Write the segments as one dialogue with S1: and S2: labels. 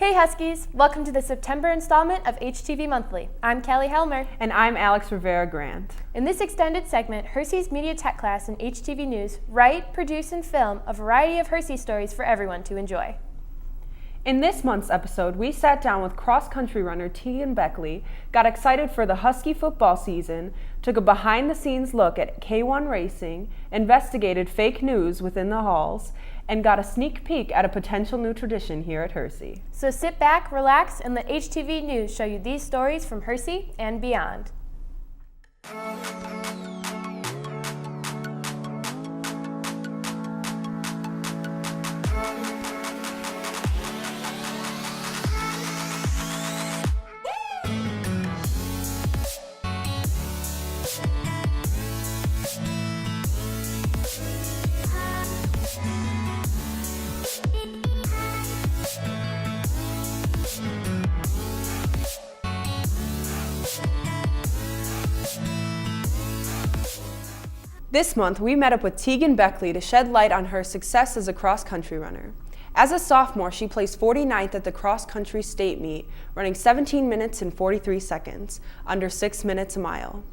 S1: Hey Huskies! Welcome to the September installment of HTV Monthly. I'm Kelly Helmer.
S2: And I'm Alex Rivera-Grant.
S1: In this extended segment, Hersey's Media Tech class and HTV News write, produce, and film a variety of Hersey stories for everyone to enjoy.
S2: In this month's episode, we sat down with cross-country runner Tegan Beckley, got excited for the Husky football season, took a behind-the-scenes look at K1 racing, investigated fake news within the halls, and got a sneak peek at a potential new tradition here at Hersey.
S1: So sit back, relax, and let HTV News show you these stories from Hersey and beyond.
S2: This month, we met up with Tegan Beckley to shed light on her success as a cross-country runner. As a sophomore, she placed 49th at the cross-country state meet, running 17 minutes and 43 seconds, under 6 minutes a mile.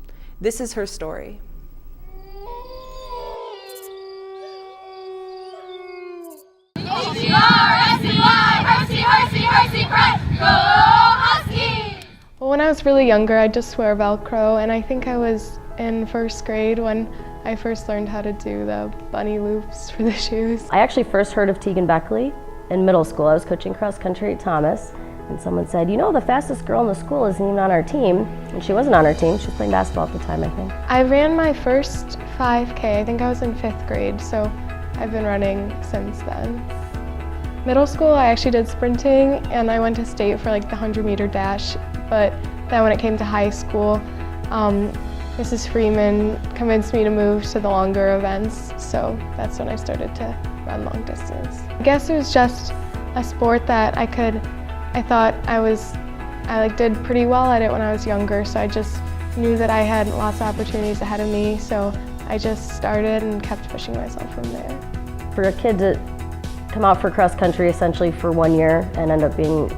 S2: This is her story.
S3: Hersey, go Huskies!
S4: Well, when I was really younger, I just wear Velcro, and I think I was in first grade when I first learned how to do the bunny loops for the shoes.
S5: I actually first heard of Tegan Beckley in middle school. I was coaching cross country at Thomas, and someone said, you know, the fastest girl in the school isn't even on our team. And she wasn't on our team, she was playing basketball at the time, I think.
S4: I ran my first 5K, I think I was in 5th grade, so I've been running since then. Middle school, I actually did sprinting, and I went to state for like the 100-meter dash, but then when it came to high school, Mrs. Freeman convinced me to move to the longer events, so that's when I started to run long distance. I guess it was just a sport that I thought I did pretty well at it when I was younger, so I just knew that I had lots of opportunities ahead of me, so I just started and kept pushing myself from there.
S5: For a kid to come out for cross country essentially for 1 year and end up being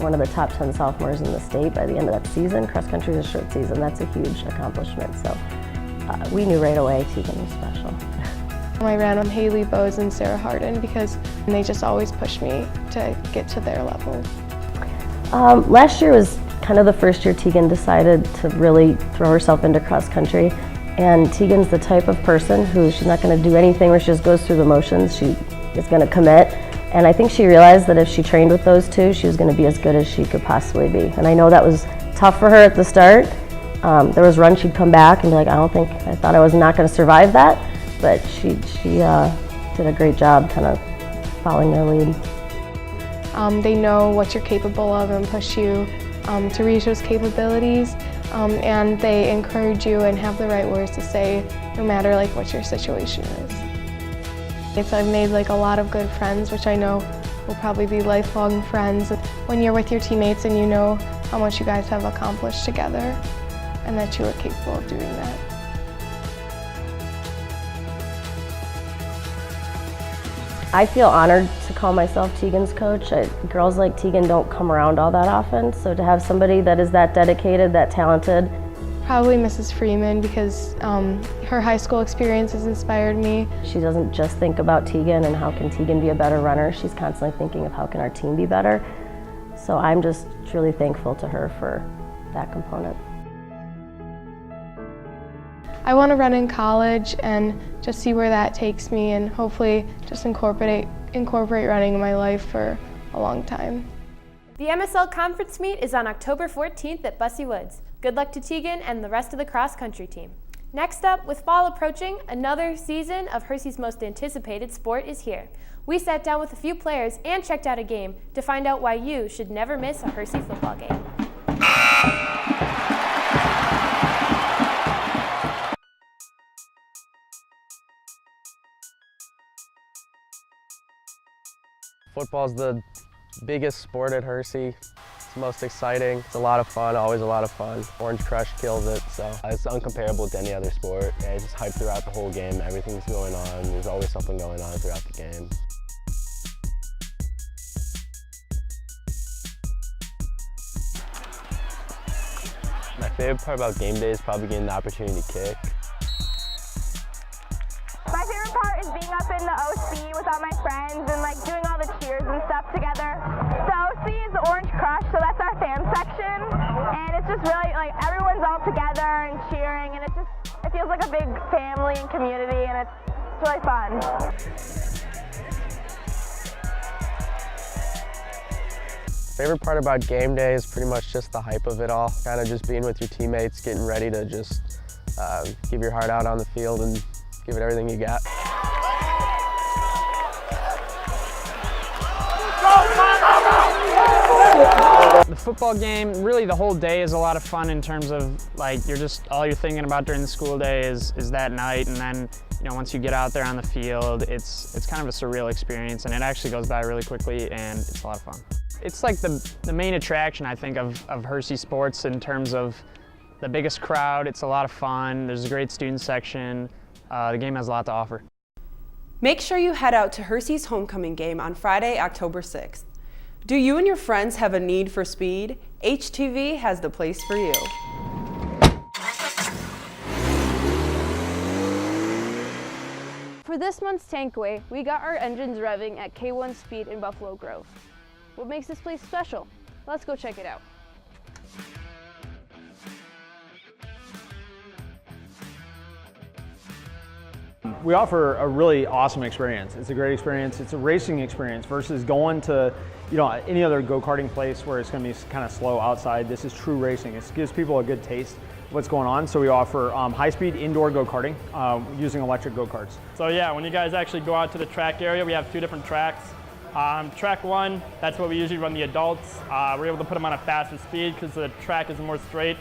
S5: one of the top 10 sophomores in the state by the end of that season. Cross country is a short season, that's a huge accomplishment. So we knew right away Tegan was special.
S4: I ran on Haley Bowes and Sarah Harden because they just always pushed me to get to their level.
S5: Last year was kind of the first year Tegan decided to really throw herself into cross country. And Tegan's the type of person who she's not going to do anything where she just goes through the motions. She is going to commit. And I think she realized that if she trained with those two, she was going to be as good as she could possibly be. And I know that was tough for her at the start. There was runs she'd come back and be like, I thought I was not going to survive that. But she did a great job kind of following their lead.
S4: They know what you're capable of and push you to reach those capabilities. And they encourage you and have the right words to say no matter what your situation is. I've made a lot of good friends, which I know will probably be lifelong friends. When you're with your teammates and you know how much you guys have accomplished together and that you are capable of doing that.
S5: I feel honored to call myself Tegan's coach. Girls like Tegan don't come around all that often, so to have somebody that is that dedicated, that talented.
S4: Probably Mrs. Freeman because her high school experience has inspired me.
S5: She doesn't just think about Tegan and how can Tegan be a better runner. She's constantly thinking of how can our team be better. So I'm just truly thankful to her for that component.
S4: I want to run in college and just see where that takes me and hopefully just incorporate running in my life for a long time.
S1: The MSL conference meet is on October 14th at Bussey Woods. Good luck to Tegan and the rest of the cross-country team. Next up, with fall approaching, another season of Hersey's most anticipated sport is here. We sat down with a few players and checked out a game to find out why you should never miss a Hersey football game.
S6: Football's the biggest sport at Hersey. It's the most exciting. It's a lot of fun, always a lot of fun. Orange Crush kills it, so it's uncomparable to any other sport. Yeah, it's just hyped throughout the whole game. Everything's going on. There's always something going on throughout the game. favorite part about game day is probably getting the opportunity to kick.
S7: My favorite part is being up in the OC with all my friends and like doing all the cheers and stuff together. The OC is the Orange Crush, so that's our fan section, and it's just really like everyone's all together and cheering, and it feels like a big family and community, and it's really fun.
S6: Favorite part about game day is pretty much just the hype of it all. Kind of just being with your teammates, getting ready to just give your heart out on the field and give it everything you got.
S8: The football game, really the whole day is a lot of fun in terms of like all you're thinking about during the school day is that night, and then once you get out there on the field, it's kind of a surreal experience, and it actually goes by really quickly, and it's a lot of fun. It's like the main attraction, I think, of Hersey sports in terms of the biggest crowd. It's a lot of fun. There's a great student section. The game has a lot to offer.
S2: Make sure you head out to Hersey's homecoming game on Friday, October 6th. Do you and your friends have a need for speed? HTV has the place for you.
S9: For this month's Tankaway, we got our engines revving at K1 Speed in Buffalo Grove. What makes this place special? Let's go check it out.
S10: We offer a really awesome experience. It's a great experience. It's a racing experience versus going to any other go-karting place where it's going to be kind of slow outside. This is true racing. It gives people a good taste of what's going on. So we offer high-speed indoor go-karting using electric go-karts.
S11: So yeah, when you guys actually go out to the track area, we have two different tracks. Track 1, that's what we usually run the adults. We're able to put them on a faster speed because the track is more straight.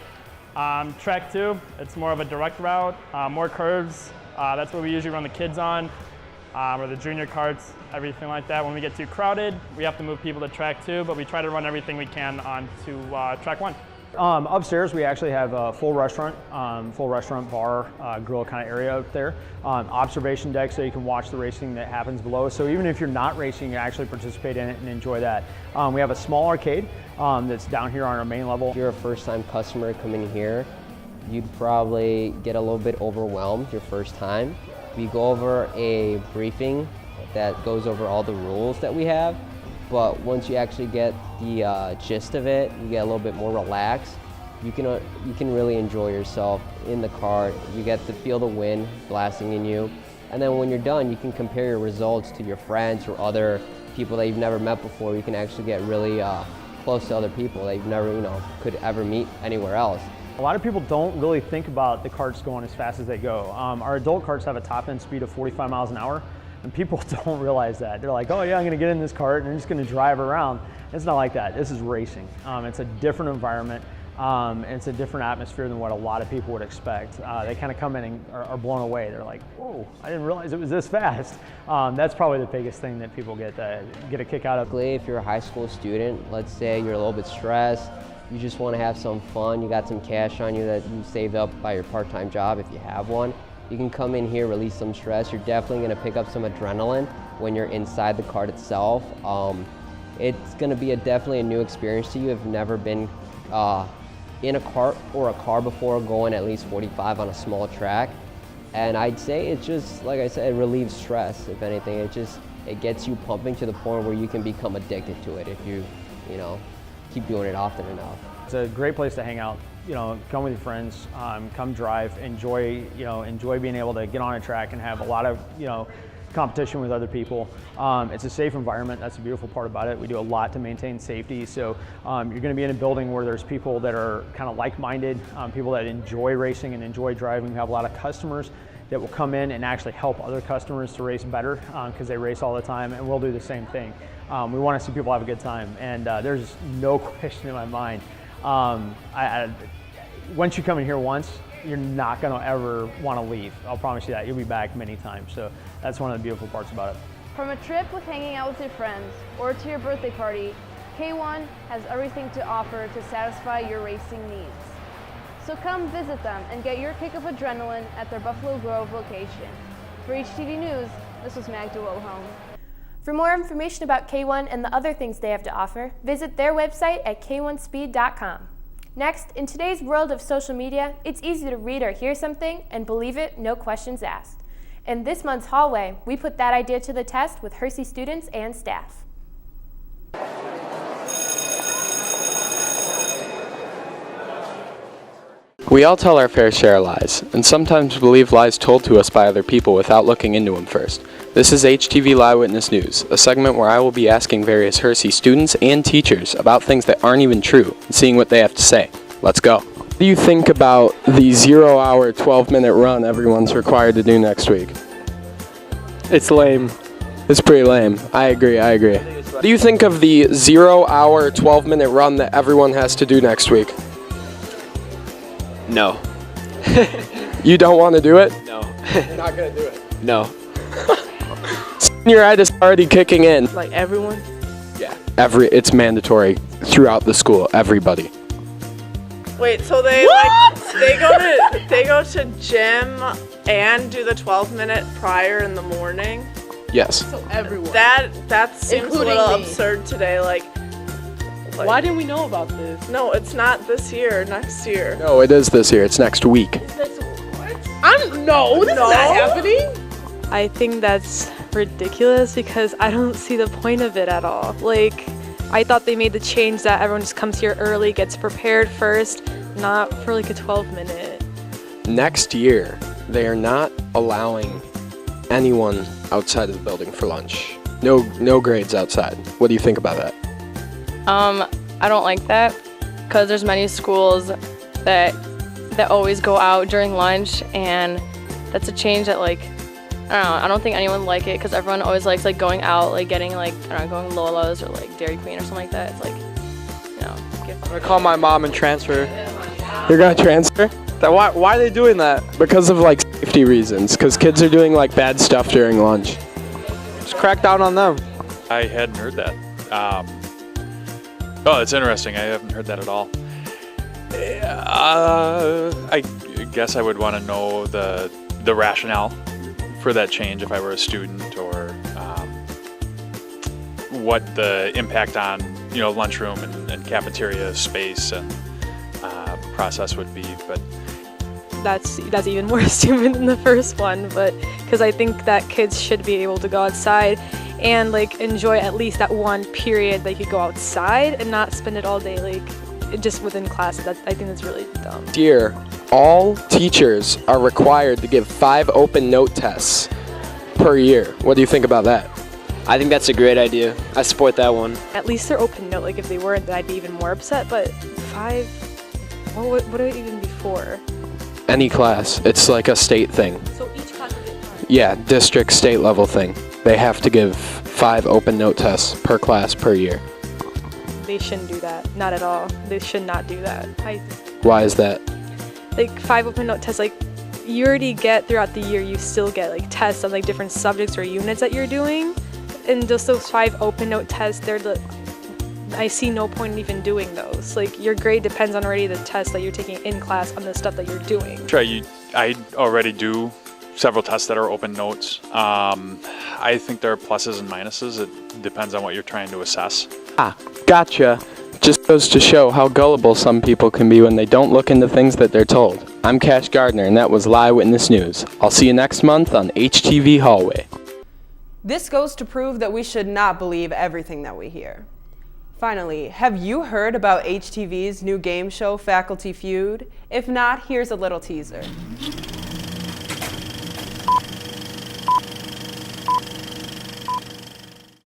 S11: Track 2, it's more of a direct route, more curves. That's what we usually run the kids on, or the junior carts, everything like that. When we get too crowded, we have to move people to track 2, but we try to run everything we can onto track 1.
S10: Upstairs, we actually have a full restaurant bar, grill kind of area up there. Observation deck, so you can watch the racing that happens below. So even if you're not racing, you actually participate in it and enjoy that. We have a small arcade that's down here on our main level.
S12: If you're a first-time customer coming here, you'd probably get a little bit overwhelmed your first time. We go over a briefing that goes over all the rules that we have, but once you actually get the gist of it, you get a little bit more relaxed. You can really enjoy yourself in the car. You get to feel the wind blasting in you, and then when you're done, you can compare your results to your friends or other people that you've never met before. You can actually get really close to other people that you've never could ever meet anywhere else.
S10: A lot of people don't really think about the carts going as fast as they go. Our adult carts have a top end speed of 45 miles an hour, and people don't realize that. They're like, oh yeah, I'm gonna get in this cart and I'm just gonna drive around. It's not like that. This is racing. It's a different environment. It's a different atmosphere than what a lot of people would expect. They kind of come in and are blown away. They're like, whoa, I didn't realize it was this fast. That's probably the biggest thing that people get a kick out of.
S12: If you're a high school student, let's say you're a little bit stressed, you just want to have some fun, you got some cash on you that you saved up by your part-time job if you have one, you can come in here, release some stress. You're definitely going to pick up some adrenaline when you're inside the cart itself. It's going to be definitely a new experience to you if you've never been in a cart or a car before, going at least 45 on a small track. And I'd say it just, like I said, it relieves stress. If anything, it gets you pumping to the point where you can become addicted to it if you keep doing it often enough.
S10: It's a great place to hang out. Come with your friends, come drive, enjoy being able to get on a track and have a lot of, competition with other people. It's a safe environment. That's a beautiful part about it. We do a lot to maintain safety. So you're going to be in a building where there's people that are kind of like-minded, people that enjoy racing and enjoy driving. We have a lot of customers that will come in and actually help other customers to race better because they race all the time, and we'll do the same thing. We want to see people have a good time, and there's no question in my mind. Once you come in here once, you're not going to ever want to leave. I'll promise you that. You'll be back many times. So that's one of the beautiful parts about it.
S9: From a trip with hanging out with your friends or to your birthday party, K1 has everything to offer to satisfy your racing needs. So come visit them and get your kick of adrenaline at their Buffalo Grove location. For HTV News, this was Magda Woholm.
S1: For more information about K1 and the other things they have to offer, visit their website at k1speed.com. Next, in today's world of social media, it's easy to read or hear something and believe it, no questions asked. In this month's hallway, we put that idea to the test with Hersey students and staff.
S13: We all tell our fair share of lies, and sometimes believe lies told to us by other people without looking into them first. This is HTV Live Witness News, a segment where I will be asking various Hersey students and teachers about things that aren't even true and seeing what they have to say. Let's go. What do you think about the 0-hour, 12-minute run everyone's required to do next week? It's lame. It's pretty lame. I agree. What do you think of the 0-hour, 12-minute run that everyone has to do next week?
S14: No.
S13: You don't want to do it?
S14: No.
S13: You're not going to do it?
S14: No.
S13: Senioritis already kicking in.
S2: Like everyone?
S13: Yeah. It's mandatory throughout the school, everybody.
S15: Wait, so they they go to gym and do the 12-minute prior in the morning?
S13: Yes.
S2: So everyone.
S15: That seems
S2: Including
S15: a little
S2: me.
S15: absurd today. Like,
S2: Why didn't we know about this?
S15: no, it's not this year. Next year.
S13: No, it is this year. It's next week.
S2: This is not happening.
S16: I think that's ridiculous because I don't see the point of it at all. Like, I thought they made the change that everyone just comes here early, gets prepared first, not for like a 12-minute.
S13: Next year, they are not allowing anyone outside of the building for lunch. No grades outside. What do you think about that?
S17: I don't like that because there's many schools that always go out during lunch, and that's a change that, like, I don't know, I don't think anyone like it because everyone always likes like going out, like getting like, I don't know, going Lola's or like Dairy Queen or something like that. It's like, you know,
S14: I'm gonna call my mom and transfer.
S13: You're gonna transfer?
S14: Why are they doing that?
S13: Because of like safety reasons, because kids are doing like bad stuff during lunch.
S14: Just crack down on them.
S18: I hadn't heard that. Oh, that's interesting. I haven't heard that at all. I guess I would want to know the rationale for that change if I were a student, or what the impact on lunchroom and cafeteria space and process would be. But
S16: That's even more stupid than the first one, but because I think that kids should be able to go outside and like enjoy at least that one period they could go outside and not spend it all day like just within classes. I think that's really dumb.
S13: This year, all teachers are required to give 5 open note tests per year. What do you think about that?
S14: I think that's a great idea. I support that one.
S16: At least they're open note. Like if they weren't, then I'd be even more upset. But 5, what would it even be for?
S13: Any class. It's like a state thing.
S16: So each class is different?
S13: Yeah, district, state level thing. They have to give 5 open note tests per class per year.
S16: They shouldn't do that. Not at all. They should not do that.
S13: Why is that?
S16: Like 5 open note tests, like you already get throughout the year, you still get like tests on like different subjects or units that you're doing. And just those 5 open note tests, I see no point in even doing those. Like your grade depends on already the tests that you're taking in class on the stuff that you're doing.
S18: I already do several tests that are open notes. I think there are pluses and minuses. It depends on what you're trying to assess.
S13: Gotcha. Just goes to show how gullible some people can be when they don't look into things that they're told. I'm Cash Gardner, and that was Live Witness News. I'll see you next month on HTV Hallway.
S2: This goes to prove that we should not believe everything that we hear. Finally, have you heard about HTV's new game show, Faculty Feud? If not, here's a little teaser.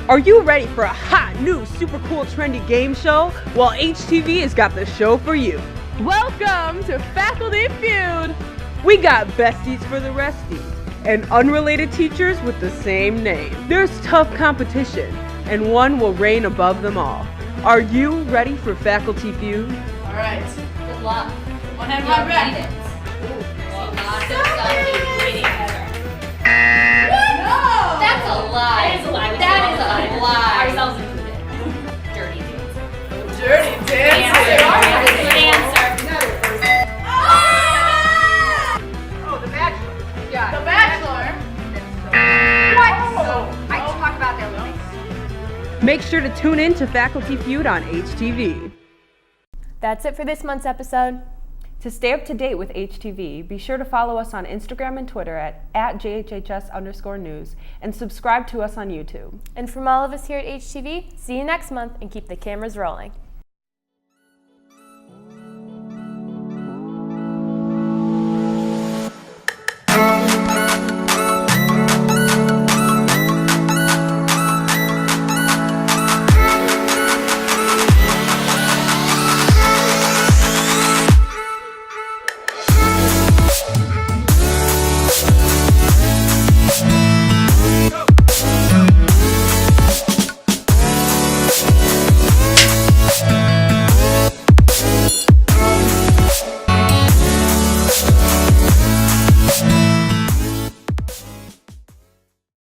S2: Are you ready for a hot, new, super cool, trendy game show? Well, HTV has got the show for you. Welcome to Faculty Feud! We got besties for the resties and unrelated teachers with the same name. There's tough competition, and one will reign above them all. Are you ready for Faculty Feud?
S3: All right. Good luck. One hand, one breath. No! That's a lie. That is a lie. That is a lie. Ourselves included. Dirty dancing.
S15: Dirty dancing.
S3: Good answer.
S15: Oh, The Bachelor.
S3: Yeah. The Bachelor. What? So, I can talk about that with me.
S2: Make sure to tune in to Faculty Feud on HTV.
S1: That's it for this month's episode.
S2: To stay up to date with HTV, be sure to follow us on Instagram and Twitter at @JHHS_news and subscribe to us on YouTube.
S1: And from all of us here at HTV, see you next month and keep the cameras rolling.